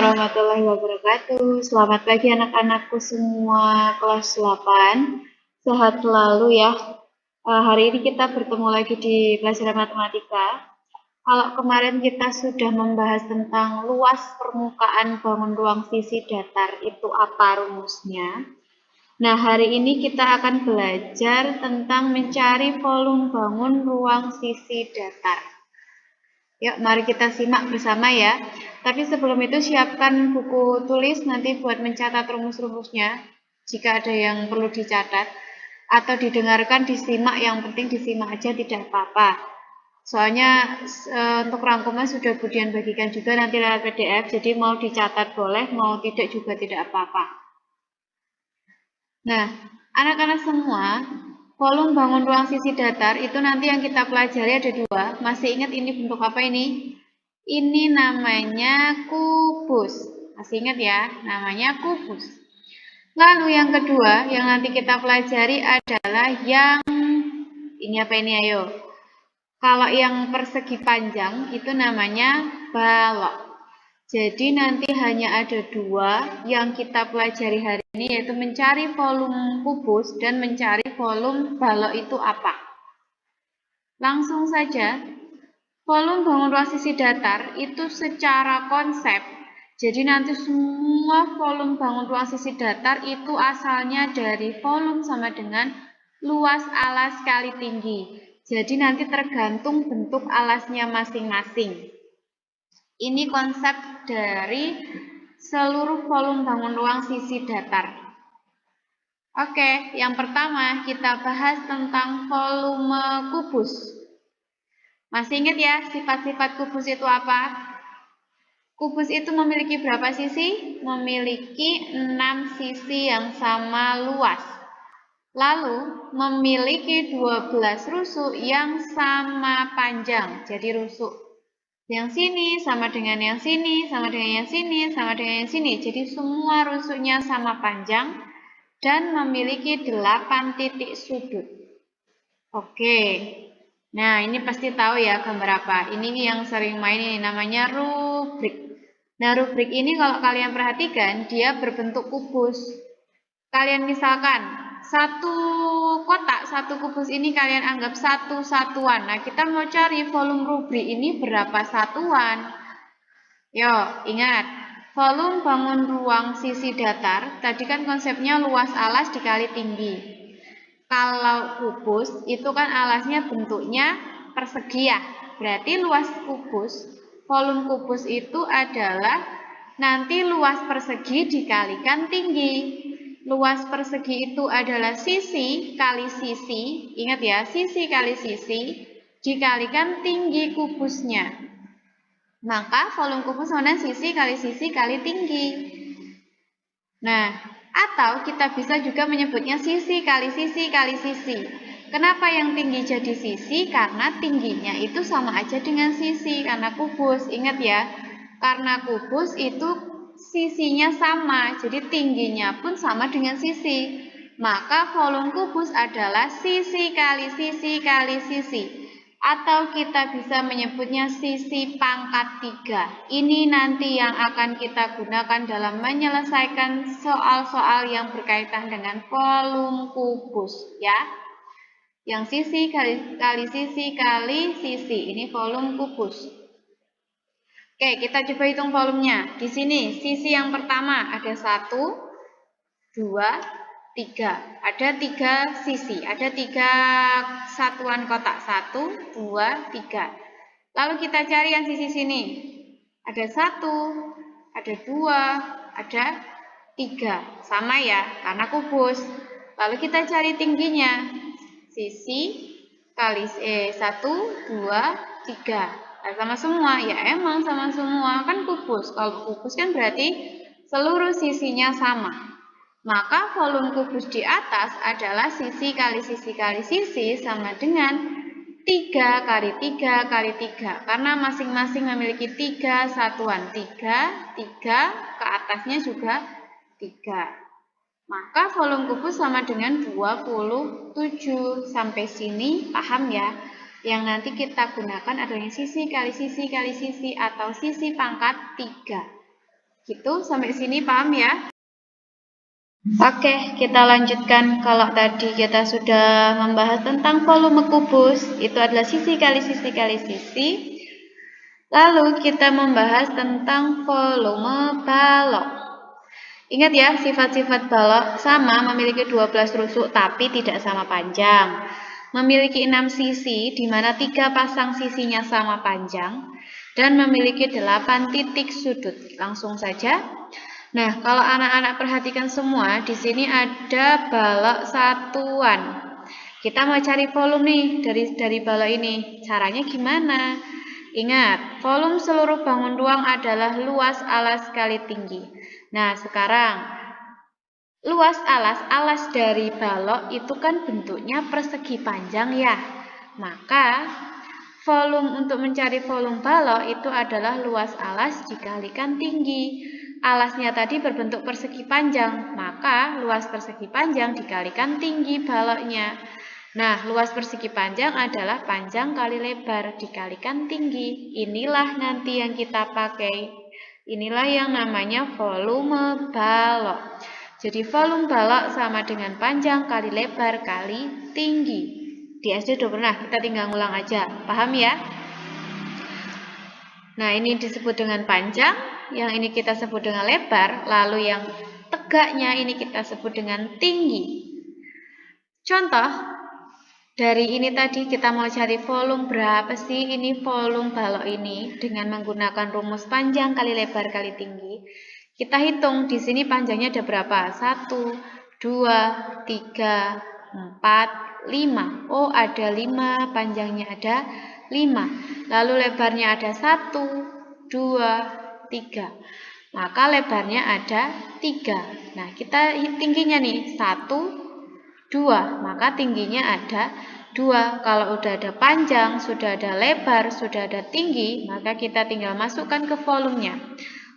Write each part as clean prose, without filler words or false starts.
warahmatullahi wabarakatuh. Selamat pagi anak-anakku semua kelas 8. Sehat selalu ya. Hari ini kita bertemu lagi di pelajaran matematika. Kalau kemarin kita sudah membahas tentang luas permukaan bangun ruang sisi datar, itu apa rumusnya? Nah, hari ini kita akan belajar tentang mencari volume bangun ruang sisi datar. Yuk, mari kita simak bersama ya. Tapi sebelum itu siapkan buku tulis nanti buat mencatat rumus-rumusnya. Jika ada yang perlu dicatat atau didengarkan, disimak, yang penting disimak aja tidak apa-apa. Soalnya untuk rangkuman sudah Budian bagikan juga nanti lewat PDF, jadi mau dicatat boleh, mau tidak juga tidak apa-apa. Nah, anak-anak semua, volume bangun ruang sisi datar itu nanti yang kita pelajari ada dua. Masih ingat ini bentuk apa ini? Ini namanya kubus. Masih ingat ya? Namanya kubus. Lalu yang kedua yang nanti kita pelajari adalah yang ini apa ini? Ayo. Kalau yang persegi panjang itu namanya balok. Jadi nanti hanya ada dua yang kita pelajari hari ini, yaitu mencari volume kubus dan mencari volume balok itu apa. Langsung saja, volume bangun ruang sisi datar itu secara konsep. Jadi nanti semua volume bangun ruang sisi datar itu asalnya dari volume sama dengan luas alas kali tinggi. Jadi nanti tergantung bentuk alasnya masing-masing. Ini konsep dari seluruh volume bangun ruang sisi datar. Oke, yang pertama kita bahas tentang volume kubus. Masih ingat ya sifat-sifat kubus itu apa? Kubus itu memiliki berapa sisi? Memiliki 6 sisi yang sama luas. Lalu memiliki 12 rusuk yang sama panjang. Jadi rusuk yang sini sama dengan yang sini, sama dengan yang sini, sama dengan yang sini. Jadi semua rusuknya sama panjang dan memiliki 8 titik sudut. Oke. Nah, ini pasti tahu ya gambar apa. Ini yang sering main ini namanya rubrik. Nah, rubrik ini kalau kalian perhatikan, dia berbentuk kubus. Kalian misalkan satu kotak, satu kubus ini kalian anggap satu satuan. Nah, kita mau cari volume rubrik ini berapa satuan. Yo, ingat, volume bangun ruang sisi datar, tadi kan konsepnya luas alas dikali tinggi. Kalau kubus, itu kan alasnya bentuknya persegi ya. Berarti luas kubus, volume kubus itu adalah nanti luas persegi dikalikan tinggi. Luas persegi itu adalah sisi kali sisi, ingat ya, sisi kali sisi, dikalikan tinggi kubusnya. Maka volume kubus sama sisi kali tinggi. Nah, atau kita bisa juga menyebutnya sisi kali sisi kali sisi. Kenapa yang tinggi jadi sisi? Karena tingginya itu sama aja dengan sisi, karena kubus. Ingat ya, karena kubus itu sisinya sama, jadi tingginya pun sama dengan sisi. Maka volume kubus adalah sisi kali sisi kali sisi. Atau kita bisa menyebutnya sisi pangkat 3. Ini nanti yang akan kita gunakan dalam menyelesaikan soal-soal yang berkaitan dengan volume kubus ya. Yang sisi kali sisi kali sisi, ini volume kubus. Oke, kita coba hitung volumenya. Di sini, sisi yang pertama ada 1, 2, 3. Ada 3 sisi, ada 3 satuan kotak. 1, 2, 3. Lalu kita cari yang sisi sini. Ada 1, ada 2, ada 3. Sama ya, karena kubus. Lalu kita cari tingginya. Sisi kali 1, 2, 3. Sama semua, ya emang sama semua, kan kubus. Kalau kubus kan berarti seluruh sisinya sama. Maka volume kubus di atas adalah sisi kali sisi kali sisi sama dengan 3 kali 3 kali 3. Karena masing-masing memiliki 3 satuan. 3, 3, ke atasnya juga 3. Maka volume kubus sama dengan 27. Sampai sini paham ya? Yang nanti kita gunakan adalah sisi kali sisi kali sisi atau sisi pangkat 3. Gitu, sampai sini paham ya? Oke, kita lanjutkan. Kalau tadi kita sudah membahas tentang volume kubus, itu adalah sisi kali sisi kali sisi. Lalu kita membahas tentang volume balok. Ingat ya, sifat-sifat balok sama, memiliki 12 rusuk tapi tidak sama panjang. Memiliki 6 sisi, di mana 3 pasang sisinya sama panjang. Dan memiliki 8 titik sudut. Langsung saja. Nah, kalau anak-anak perhatikan semua, di sini ada balok satuan. Kita mau cari volume nih dari balok ini. Caranya gimana? Ingat, volume seluruh bangun ruang adalah luas alas kali tinggi. Nah, sekarang luas alas dari balok itu kan bentuknya persegi panjang ya. Maka volume untuk mencari volume balok itu adalah luas alas dikalikan tinggi. Alasnya tadi berbentuk persegi panjang, maka luas persegi panjang dikalikan tinggi baloknya. Nah, luas persegi panjang adalah panjang kali lebar dikalikan tinggi. Inilah nanti yang kita pakai. Inilah yang namanya volume balok. Jadi volume balok sama dengan panjang kali lebar kali tinggi. Di SD udah pernah, kita tinggal ngulang aja. Paham ya? Nah, ini disebut dengan panjang, yang ini kita sebut dengan lebar, lalu yang tegaknya ini kita sebut dengan tinggi. Contoh, dari ini tadi kita mau cari volume berapa sih ini volume balok ini dengan menggunakan rumus panjang kali lebar kali tinggi. Kita hitung di sini panjangnya ada berapa? 1, 2, 3, 4, 5. Oh, ada 5, panjangnya ada 5. Lalu lebarnya ada 1, 2, 3. Maka lebarnya ada 3. Nah, kita tingginya nih 1, 2. Maka tingginya ada 2. Kalau udah ada panjang, sudah ada lebar, sudah ada tinggi, maka kita tinggal masukkan ke volumenya.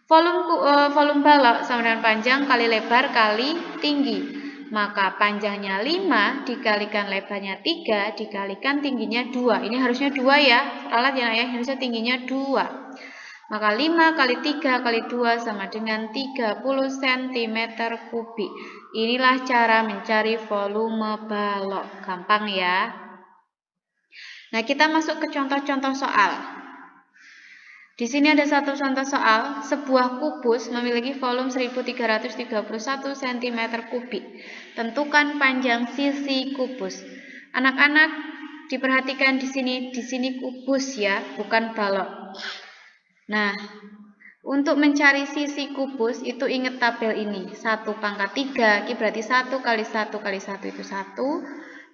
Volume balok sama dengan panjang kali lebar kali tinggi. Maka panjangnya 5 dikalikan lebarnya 3 dikalikan tingginya 2. Ini harusnya 2 ya. Ralat ya, harusnya tingginya 2. Maka 5 kali 3 kali 2 sama dengan 30 cm kubik. Inilah cara mencari volume balok. Gampang ya. Nah, kita masuk ke contoh-contoh soal. Di sini ada satu contoh soal, sebuah kubus memiliki volume 1331 cm kubik. Tentukan panjang sisi kubus. Anak-anak diperhatikan di sini kubus ya, bukan balok. Nah, untuk mencari sisi kubus itu ingat tabel ini. 1 pangkat 3, ini berarti 1 kali 1 kali 1 itu 1.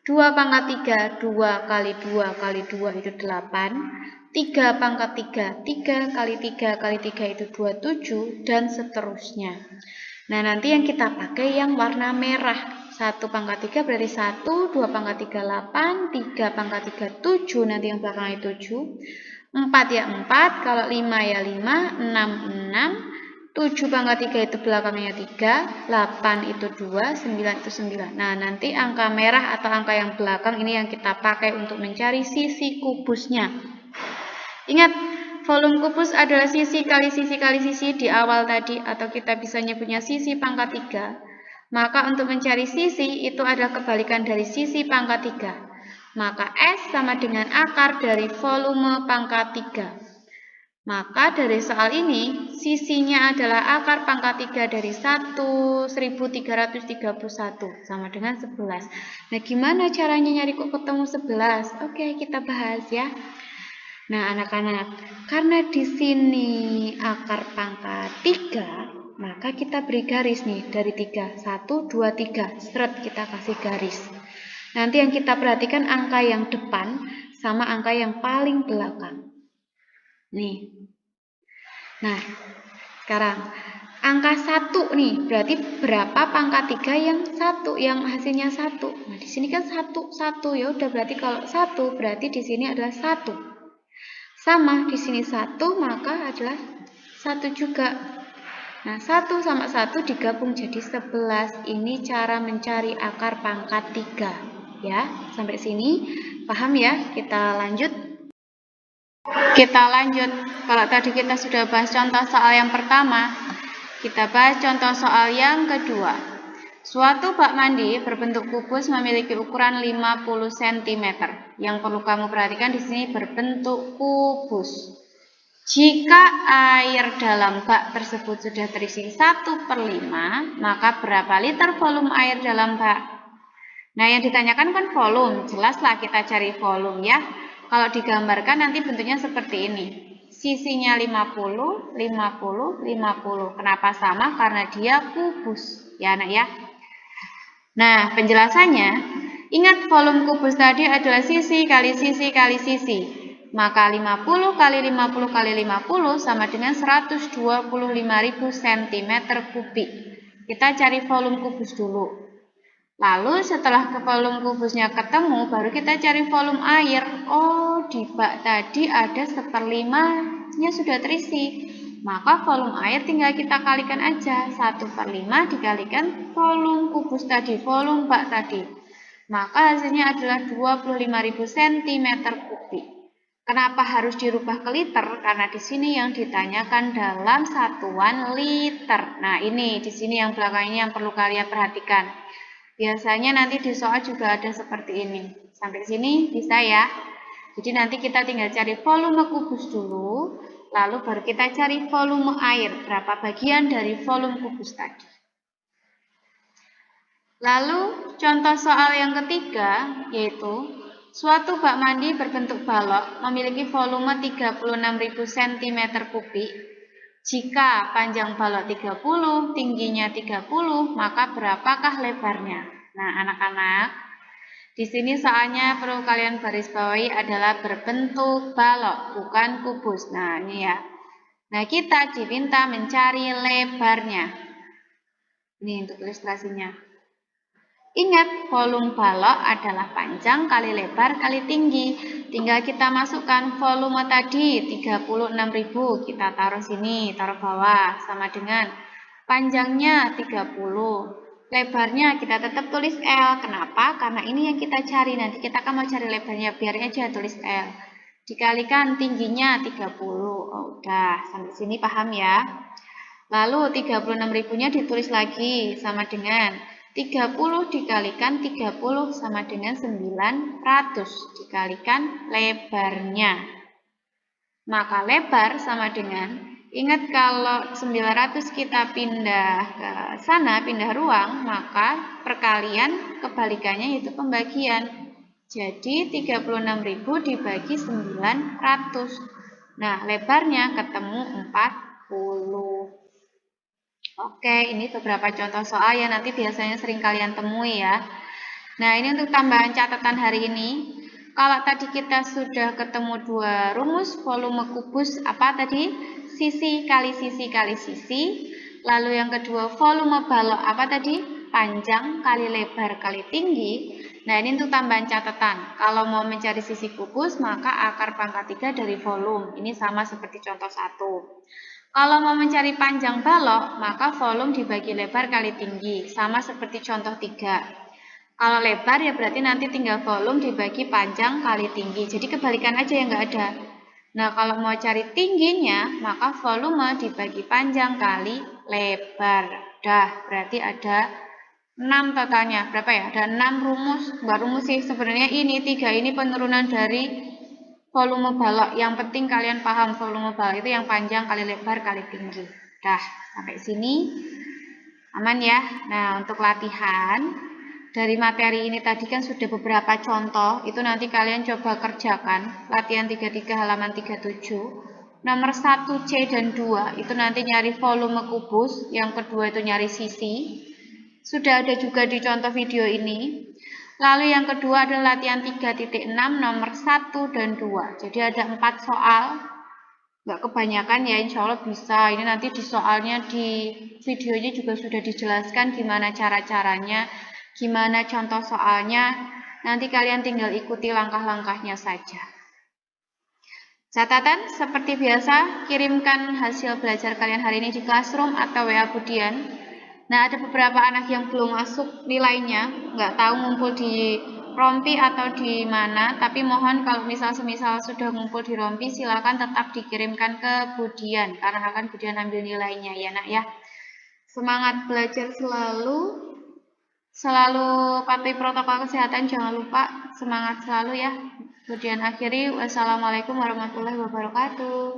2 pangkat 3, 2 kali 2 kali 2 itu 8. 3 pangkat 3, 3 kali 3 kali 3 itu 27, dan seterusnya. Nah, nanti yang kita pakai yang warna merah. 1 pangkat 3 berarti 1, 2 pangkat 3, 8, 3 pangkat 3, 7, nanti yang belakangnya 7. 4 ya 4, kalau 5 ya 5, 6, 6. 7 pangkat 3 itu belakangnya 3, 8 itu 2, 9 itu 9. Nah, nanti angka merah atau angka yang belakang ini yang kita pakai untuk mencari sisi kubusnya. Ingat, volume kubus adalah sisi kali sisi kali sisi di awal tadi, atau kita bisa nyebutnya sisi pangkat 3. Maka untuk mencari sisi itu adalah kebalikan dari sisi pangkat 3. Maka S sama dengan akar dari volume pangkat 3. Maka dari soal ini, sisinya adalah akar pangkat 3 dari 1331 sama dengan 11. Nah, gimana caranya nyari kok ketemu 11? Oke, kita bahas ya. Nah, anak-anak, karena di sini akar pangkat 3, maka kita beri garis nih dari 3. 1, 2, 3. Seret, kita kasih garis. Nanti yang kita perhatikan angka yang depan sama angka yang paling belakang. Nih. Nah, sekarang angka 1 nih, berarti berapa pangkat 3 yang 1, yang hasilnya 1. Nah, di sini kan 1, 1. Ya udah, berarti kalau 1 berarti di sini adalah 1. Sama, di sini 1, maka adalah 1 juga. Nah, 1 sama 1 digabung jadi 11. Ini cara mencari akar pangkat 3. Ya, sampai sini paham ya? Kita lanjut. Kalau tadi kita sudah bahas contoh soal yang pertama. Kita bahas contoh soal yang kedua. Suatu bak mandi berbentuk kubus memiliki ukuran 50 cm. Yang perlu kamu perhatikan di sini berbentuk kubus. Jika air dalam bak tersebut sudah terisi 1/5, maka berapa liter volume air dalam bak? Nah, yang ditanyakan kan volume. Jelaslah kita cari volume ya. Kalau digambarkan nanti bentuknya seperti ini. Sisinya 50, 50, 50. Kenapa sama? Karena dia kubus. Ya, anak ya. Nah, penjelasannya, ingat volume kubus tadi adalah sisi kali sisi kali sisi. Maka 50 kali 50 kali 50 sama dengan 125.000 cm3. Kita cari volume kubus dulu. Lalu setelah volume kubusnya ketemu, baru kita cari volume air. Oh, di bak tadi ada 1/5-nya sudah terisi. Maka volume air tinggal kita kalikan aja. 1/5 dikalikan volume kubus tadi, volume bak tadi. Maka hasilnya adalah 25.000 cm3. Kenapa harus dirubah ke liter? Karena di sini yang ditanyakan dalam satuan liter. Nah, ini di sini yang belakang ini yang perlu kalian perhatikan. Biasanya nanti di soal juga ada seperti ini. Sampai sini bisa ya. Jadi nanti kita tinggal cari volume kubus dulu, lalu baru kita cari volume air. Berapa bagian dari volume kubus tadi. Lalu contoh soal yang ketiga yaitu suatu bak mandi berbentuk balok memiliki volume 36.000 cm3. Jika panjang balok 30, tingginya 30, maka berapakah lebarnya? Nah, anak-anak, di sini soalnya perlu kalian garis bawahi adalah berbentuk balok, bukan kubus. Nah, ini ya. Nah, kita diminta mencari lebarnya. Ini untuk ilustrasinya. Ingat, volume balok adalah panjang kali lebar kali tinggi. Tinggal kita masukkan volume tadi 36.000. Kita taruh sini, taruh bawah. Sama dengan panjangnya 30. Lebarnya kita tetap tulis L. Kenapa? Karena ini yang kita cari. Nanti kita akan mau cari lebarnya. Biar aja tulis L. Dikalikan tingginya 30. Oh, udah. Sampai sini paham ya? Lalu 36.000-nya ditulis lagi. Sama dengan 30 dikalikan 30 sama dengan 900 dikalikan lebarnya. Maka lebar sama dengan, ingat kalau 900 kita pindah ke sana, pindah ruang, maka perkalian kebalikannya yaitu pembagian. Jadi 36.000 dibagi 900. Nah, lebarnya ketemu 40. Oke, ini beberapa contoh soal yang nanti biasanya sering kalian temui ya. Nah, ini untuk tambahan catatan hari ini. Kalau tadi kita sudah ketemu dua rumus volume kubus, apa tadi? Sisi kali sisi kali sisi. Lalu yang kedua volume balok, apa tadi? Panjang kali lebar kali tinggi. Nah, ini untuk tambahan catatan. Kalau mau mencari sisi kubus, maka akar pangkat 3 dari volume. Ini sama seperti contoh 1. Kalau mau mencari panjang balok, maka volume dibagi lebar kali tinggi, sama seperti contoh 3. Kalau lebar ya berarti nanti tinggal volume dibagi panjang kali tinggi, jadi kebalikan aja yang nggak ada. Nah, kalau mau cari tingginya, maka volume dibagi panjang kali lebar. Dah, berarti ada 6 totalnya. Berapa ya? Ada 6 rumus. Mbak rumus sih sebenarnya ini 3 ini penurunan dari volume balok. Yang penting kalian paham volume balok itu yang panjang kali lebar kali tinggi. Dah, sampai sini aman ya. Nah, untuk latihan dari materi ini tadi kan sudah beberapa contoh. Itu nanti kalian coba kerjakan. Latihan 33 halaman 37. Nomor 1 C dan 2 itu nanti nyari volume kubus. Yang kedua itu nyari sisi. Sudah ada juga di contoh video ini. Lalu yang kedua adalah latihan 3.6 nomor 1 dan 2. Jadi ada 4 soal. Nggak kebanyakan ya, insya Allah bisa. Ini nanti di soalnya di videonya juga sudah dijelaskan gimana cara-caranya, gimana contoh soalnya. Nanti kalian tinggal ikuti langkah-langkahnya saja. Catatan, seperti biasa, kirimkan hasil belajar kalian hari ini di Classroom atau WA Budian. Nah, ada beberapa anak yang belum masuk nilainya, nggak tahu ngumpul di Rompi atau di mana, tapi mohon kalau semisal sudah ngumpul di Rompi, silakan tetap dikirimkan ke Budian, karena akan Budian ambil nilainya ya nak ya. Semangat belajar selalu, selalu patuhi protokol kesehatan, jangan lupa, semangat selalu ya. Kemudian akhiri, wassalamualaikum warahmatullahi wabarakatuh.